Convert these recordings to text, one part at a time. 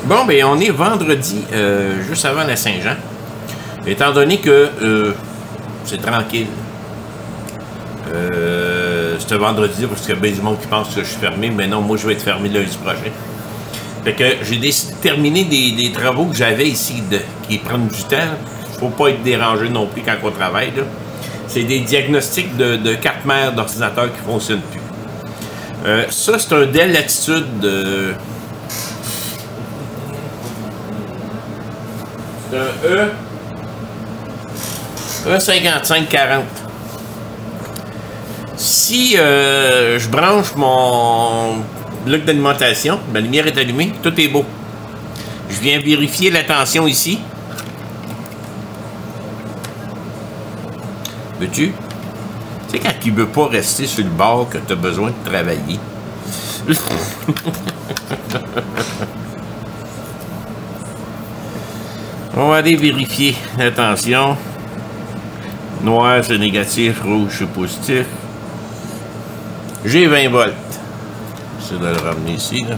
Bon, ben on est vendredi, juste avant la Saint-Jean. Étant donné que c'est tranquille. Ce vendredi, parce qu'il y a bien du monde qui pense que je suis fermé, mais non, moi je vais être fermé lundi prochain. Fait que j'ai décidé de terminer des travaux que j'avais ici, qui prennent du temps. Faut pas être dérangé non plus quand on travaille. C'est des diagnostics de cartes mères d'ordinateur qui ne fonctionnent plus. Ça, c'est un Dell Latitude c'est un E5540. Si je branche mon bloc d'alimentation, ma lumière est allumée, tout est beau. Je viens vérifier la tension ici. Veux-tu? Tu sais, quand il ne veut pas rester sur le bord que tu as besoin de travailler. On va aller vérifier. Attention. Noir, c'est négatif. Rouge, c'est positif. J'ai 20 volts. J'essaie de le ramener ici, là.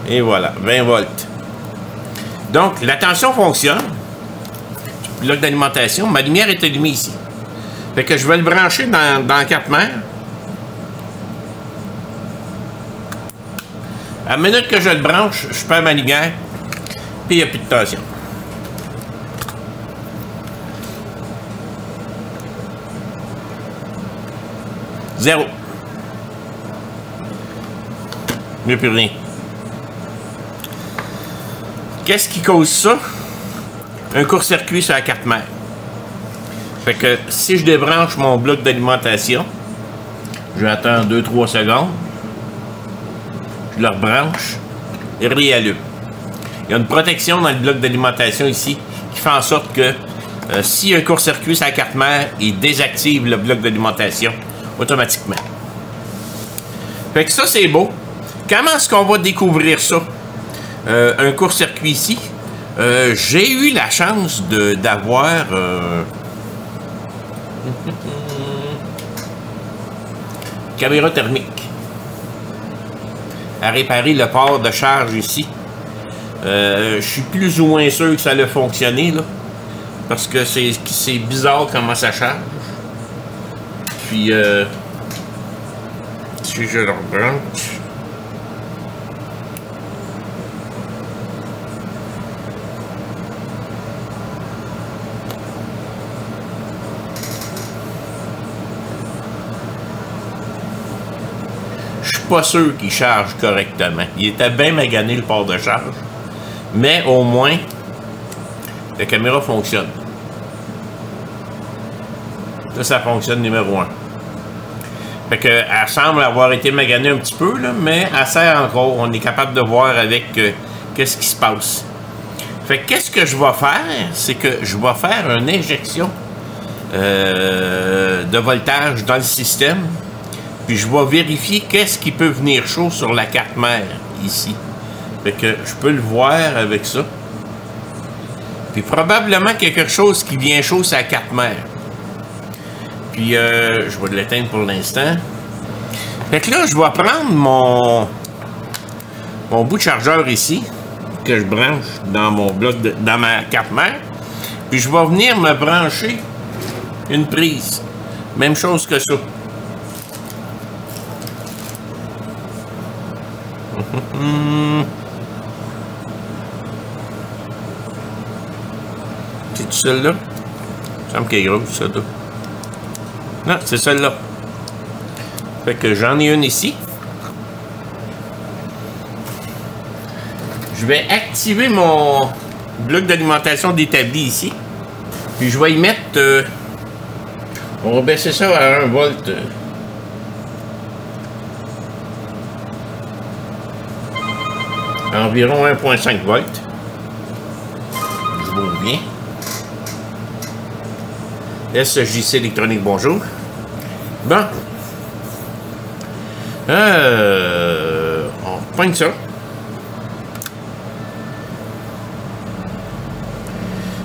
Et voilà, 20 volts. Donc, la tension fonctionne. Bloc d'alimentation. Ma lumière est allumée ici. Fait que je vais le brancher dans la carte mère. À la minute que je le branche, je perds ma lumière. Puis il n'y a plus de tension. Zéro. Il n'y a plus rien. Qu'est-ce qui cause ça? Un court-circuit sur la carte mère. Fait que si je débranche mon bloc d'alimentation, j'attends 2-3 secondes, je le rebranche et réallume. Il y a une protection dans le bloc d'alimentation ici qui fait en sorte que s'il y a un court-circuit sur la carte mère, il désactive le bloc d'alimentation automatiquement. Fait que ça, c'est beau. Comment est-ce qu'on va découvrir ça? Un court-circuit ici. J'ai eu la chance d'avoir caméra thermique à réparer le port de charge ici. Je suis plus ou moins sûr que ça a fonctionné là, parce que c'est bizarre comment ça charge. Puis si je le rebranche, pas sûr qu'il charge correctement. Il était bien magané le port de charge, mais au moins la caméra fonctionne. Ça fonctionne numéro 1. Fait que elle semble avoir été maganée un petit peu là, mais elle sert encore. On est capable de voir avec qu'est-ce qui se passe. Fait que qu'est-ce que je vais faire, c'est que je vais faire une injection de voltage dans le système. Puis je vais vérifier qu'est-ce qui peut venir chaud sur la carte mère, ici. Fait que je peux le voir avec ça. Puis probablement quelque chose qui vient chaud sur la carte mère. Puis je vais l'éteindre pour l'instant. Fait que là, je vais prendre mon bout de chargeur ici, que je branche dans mon bloc, dans ma carte mère. Puis je vais venir me brancher une prise. Même chose que ça. C'est celle-là? Il me semble qu'elle est grosse, celle-là. Non, c'est celle-là. Fait que j'en ai une ici. Je vais activer mon bloc d'alimentation d'établi ici. Puis je vais y mettre... on va baisser ça à 1 volt. Environ 1,5 volts. Je vous reviens. SJC électronique, bonjour. Bon. On pointe ça.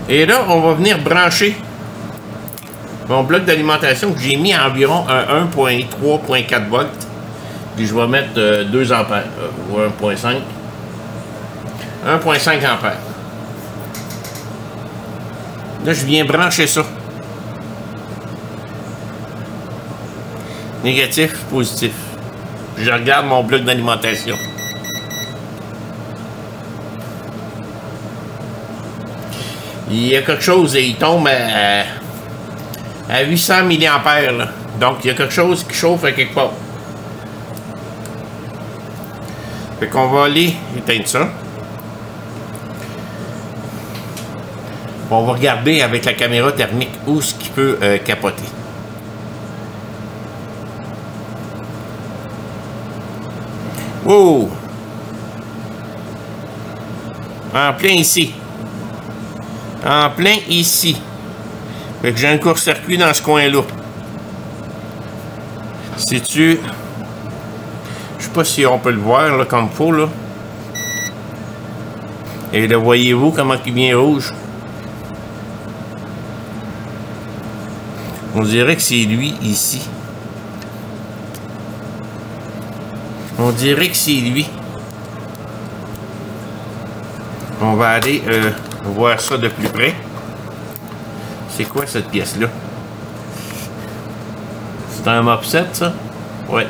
Et là, on va venir brancher mon bloc d'alimentation que j'ai mis à environ 1,3-1,4 volts. Puis je vais mettre 2 ampères ou 1,5. 1,5 ampères. Là, je viens brancher ça. Négatif, positif. Je regarde mon bloc d'alimentation. Il y a quelque chose et il tombe à 800 mA. Là. Donc, il y a quelque chose qui chauffe à quelque part. Fait qu'on va aller éteindre ça. On va regarder avec la caméra thermique où ce qui peut capoter. Wow! En plein ici. En plein ici. Fait que j'ai un court-circuit dans ce coin-là. Si-tu... Je sais pas si on peut le voir là, comme il faut, là. Et là, voyez-vous comment il vient rouge? On dirait que c'est lui ici. On dirait que c'est lui. On va aller voir ça de plus près. C'est quoi cette pièce-là? C'est un mopset, ça? Ouais.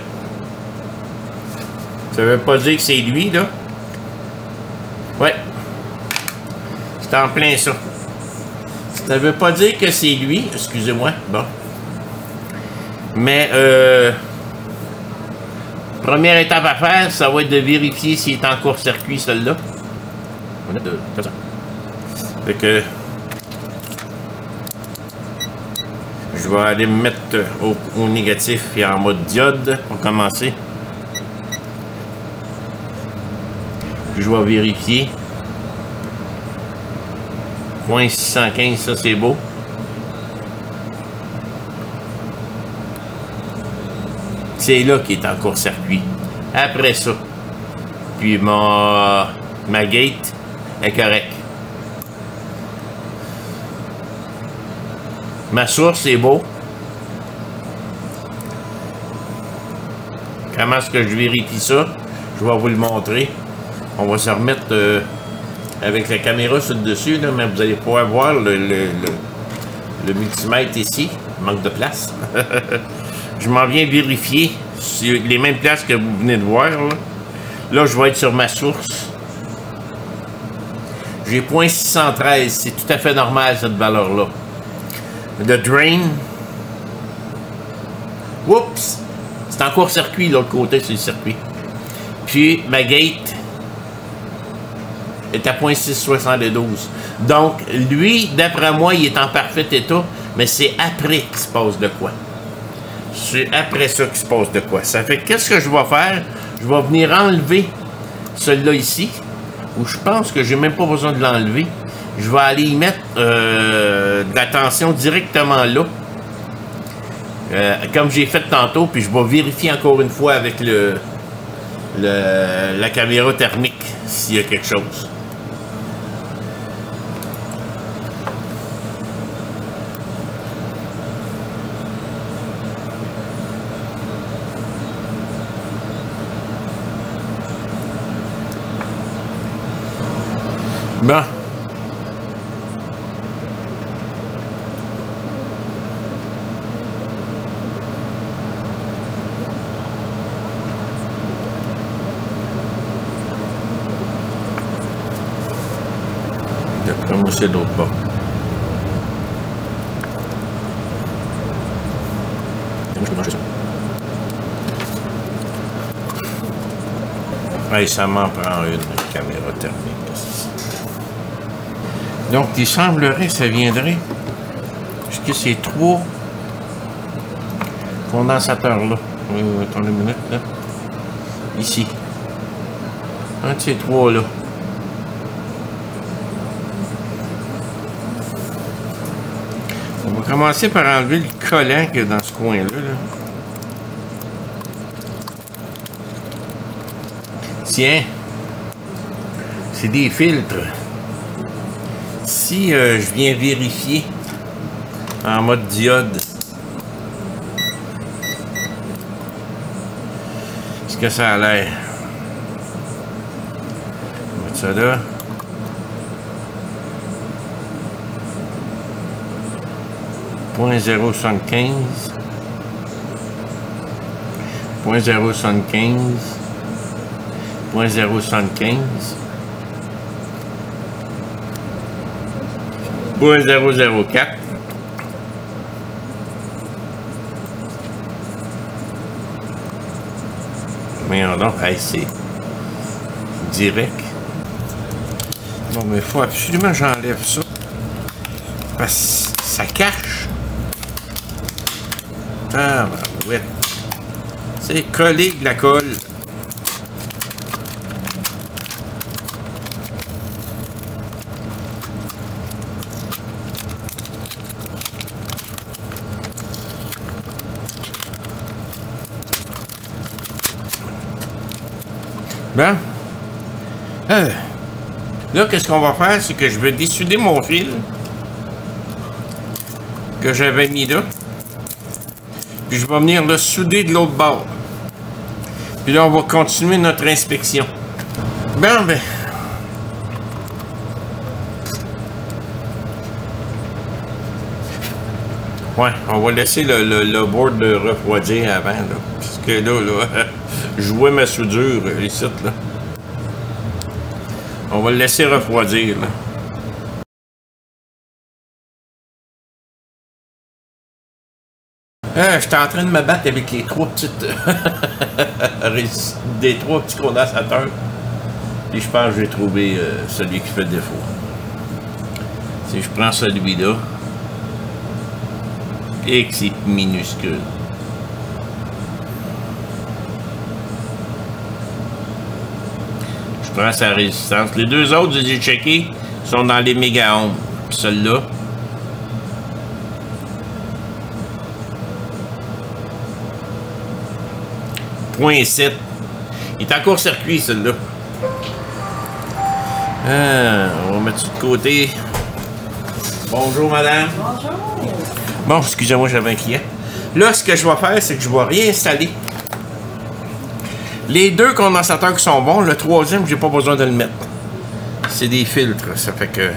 Ça veut pas dire que c'est lui, là? Ouais. C'est en plein ça. Ça veut pas dire que c'est lui. Excusez-moi. Bon. Mais, première étape à faire, ça va être de vérifier s'il est en court-circuit, celui-là. Fait que... Je vais aller me mettre au négatif et en mode diode pour commencer. Puis je vais vérifier. Point 615, ça c'est beau. C'est là qui est en court-circuit. Après ça. Puis ma gate est correcte. Ma source est beau. Comment est-ce que je vérifie ça? Je vais vous le montrer. On va se remettre avec la caméra sur le dessus, là, mais vous allez pouvoir voir le multimètre ici. Il manque de place. Je m'en viens vérifier sur les mêmes places que vous venez de voir. Là, je vais être sur ma source. J'ai 0.613. C'est tout à fait normal, cette valeur-là. Le drain. Oups! C'est en court-circuit, l'autre côté, c'est le circuit. Puis, ma gate est à 0.672. Donc, lui, d'après moi, il est en parfait état, mais c'est après qu'il se passe de quoi. C'est après ça qu'il se passe de quoi. Ça fait qu'est-ce que je vais faire? Je vais venir enlever celui-là ici, où je pense que j'ai même pas besoin de l'enlever. Je vais aller y mettre de la tension directement là. Comme j'ai fait tantôt, puis je vais vérifier encore une fois avec la caméra thermique s'il y a quelque chose. Bon. D'après moi, c'est d'autres pas. Je peux manger ça. Hey, ça m'en prend une caméra thermique. Donc, il semblerait que ça viendrait. Puisque c'est 3 condensateurs-là. Attendez une minute, là. Ici. Un de ces 3-là. On va commencer par enlever le collant qu'il y a dans ce coin-là. Là. Tiens. C'est des filtres. Si je viens vérifier en mode diode ce que ça a l'air. On va mettre ça là. .075. .075. .075. .004. Mais non, hey, c'est direct. Bon, mais il faut absolument que j'enlève ça. Parce que ça cache. Ah, ben, ouais. C'est collé de la colle. Bon. Là, qu'est-ce qu'on va faire? C'est que je vais dessouder mon fil que j'avais mis là. Puis je vais venir le souder de l'autre bord. Puis là, on va continuer notre inspection. Bon, ben. Ouais, on va laisser le board refroidir avant, là. Parce que là, je vois ma soudure ici, là. On va le laisser refroidir, là. J'étais en train de me battre avec les trois petites... des trois petits condensateurs. Puis je pense que j'ai trouvé celui qui fait défaut. Si je prends celui-là, et que c'est minuscule. Je prends sa résistance. Les deux autres, j'ai checké, sont dans les méga ohms. Puis celui-là, .7. Il est en court-circuit, celui-là. On va mettre ça de côté. Bonjour, madame. Bonjour. Bon, excusez-moi, j'avais un client. Là, ce que je vais faire, c'est que je vais réinstaller les deux condensateurs qui sont bons. Le troisième, j'ai pas besoin de le mettre. C'est des filtres. Ça fait que...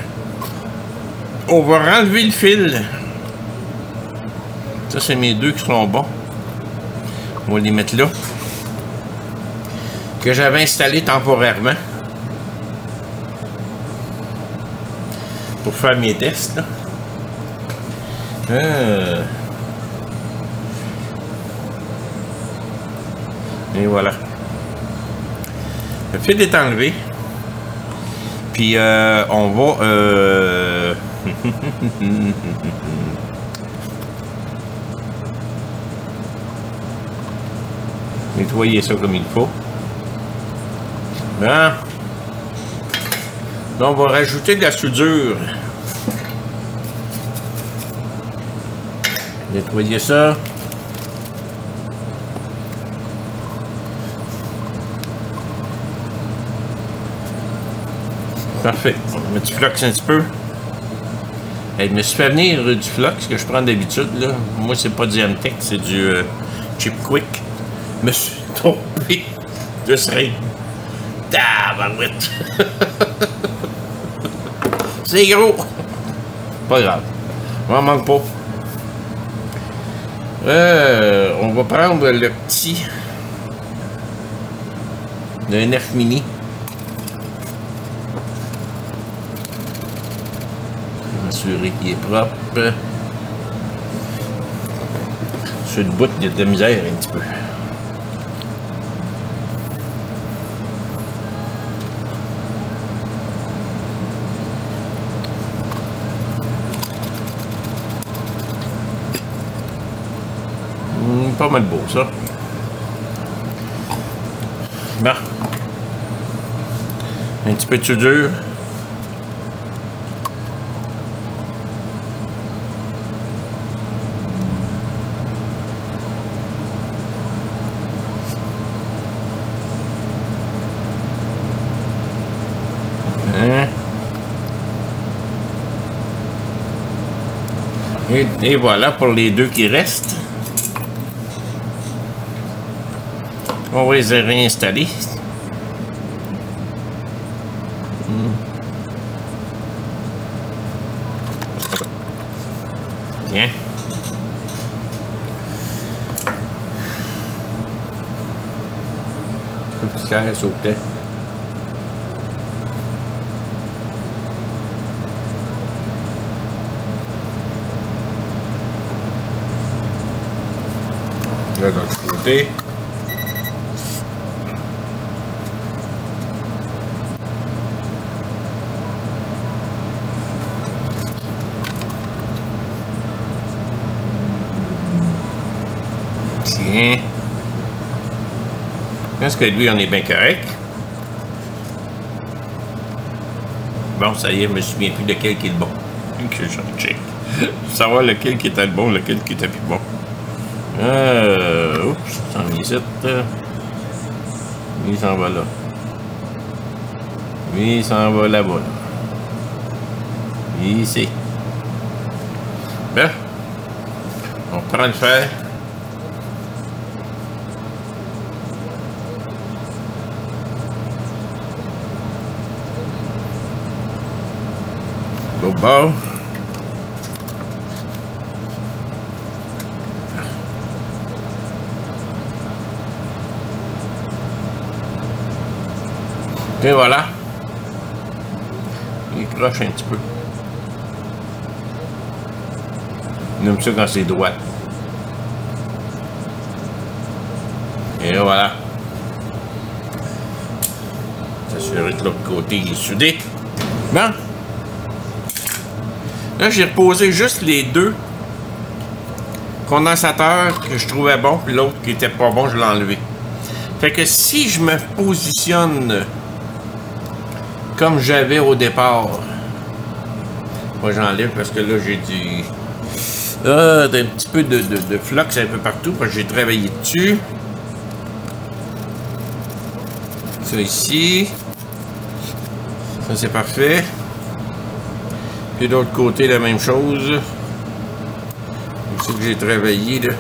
On va enlever le fil. Ça, c'est mes deux qui sont bons. On va les mettre là. Que j'avais installé temporairement. Pour faire mes tests, là. Et voilà. Le fil est enlevé. Puis on va nettoyer ça comme il faut. Bon. Là, on va rajouter de la soudure. Nettoyer ça. Parfait. On va mettre du flux un petit peu. Hey, je me suis fait venir du flux que je prends d'habitude, là. Moi, c'est pas du Amtech, c'est du Chip Quick. Je me suis trompé de seringue. Tabarouette. C'est gros. Pas grave. On n'en manque pas. On va prendre le petit. Le 9 mini. M'assurer qu'il est propre. Sur le bout, il y a de la misère un petit peu. Pas mal beau, ça. Bon. Un petit peu de soudure. Et voilà pour les deux qui restent. On va les réinstaller. Bien. chaise sautait. Là, de l'autre côté. Tiens. Je pense que lui, on est bien correct. Bon, ça y est, je me souviens plus lequel qui est le bon. Que je check. Savoir lequel qui était le bon, lequel qui était plus bon. Oups, ça en est ici. Lui, il s'en va là. Lui, il s'en va là-bas. Là. Ici. Ben, on prend le fer. Au bord. Et voilà. Il croche un petit peu. On aime ça quand c'est droit. Et voilà. S'assurer que l'autre côté il est soudé. Bon. Là, j'ai reposé juste les deux condensateurs que je trouvais bons, puis l'autre qui était pas bon, je l'ai enlevé. Fait que si je me positionne comme j'avais au départ, moi j'enlève parce que là j'ai un petit peu de flux un peu partout, parce que j'ai travaillé dessus. Ça ici. Ça c'est parfait. Puis de l'autre côté, la même chose. C'est que j'ai travaillé là.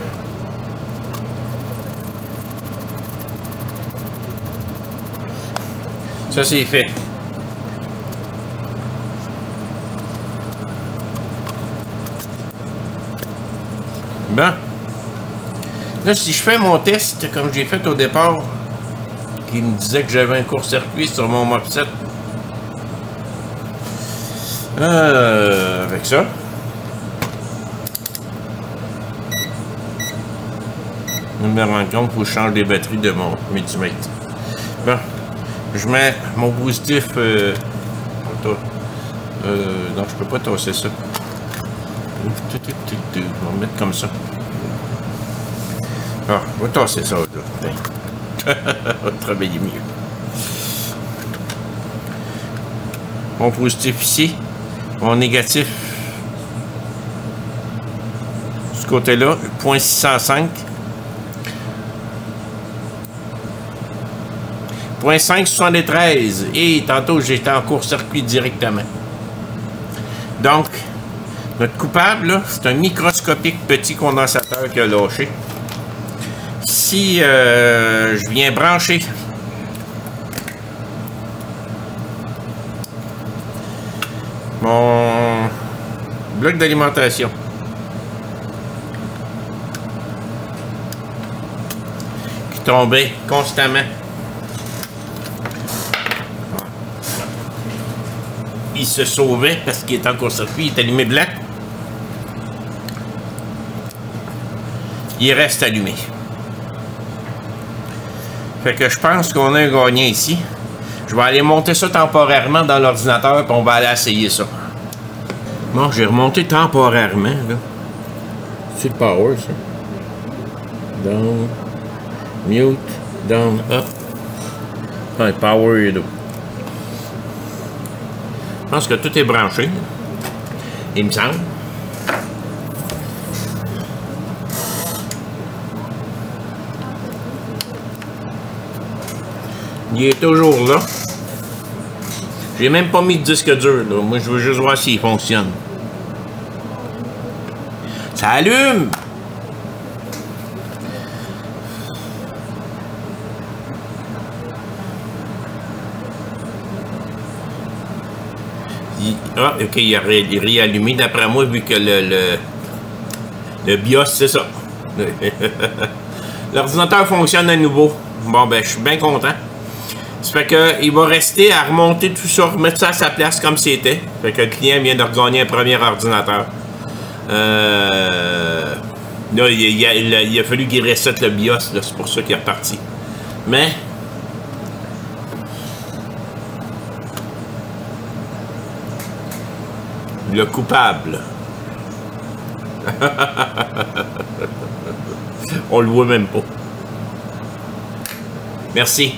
Ça c'est fait. Bon. Là, si je fais mon test, comme j'ai fait au départ, qui me disait que j'avais un court-circuit sur mon mopset, avec ça. Je me rends compte qu'il faut que je change les batteries de mon multimètre. Bon. Je mets mon positif. Non, je peux pas tasser ça. Je vais le mettre comme ça. Ah, je vais tasser ça, là. On va travailler mieux. Mon positif ici. Mon négatif. Ce côté-là, 0.605. 0.573. Et tantôt, j'étais en court-circuit directement. Donc, notre coupable, c'est un microscopique petit condensateur qui a lâché. Si je viens brancher mon bloc d'alimentation qui tombait constamment, il se sauvait parce qu'il est en court-circuit, il est allumé blanc. Il reste allumé. Fait que je pense qu'on a un gagnant ici. Je vais aller monter ça temporairement dans l'ordinateur, puis on va aller essayer ça. Bon, j'ai remonté temporairement, là. C'est le power, ça. Down. Mute. Down. Up. Ah, le power est là. Je pense que tout est branché. Il me semble. Il est toujours là. J'ai même pas mis de disque dur, là. Moi, je veux juste voir s'il fonctionne. Ça allume! Ah, ok, il a réallumé. D'après moi, vu que le BIOS, c'est ça. L'ordinateur fonctionne à nouveau. Bon, ben, je suis bien content. Ça fait que il va rester à remonter tout ça, remettre ça à sa place comme c'était. Fait que le client vient de regagner un premier ordinateur. Là, il a fallu qu'il reset le BIOS, c'est pour ça qu'il est reparti. Mais le coupable. On le voit même pas. Merci.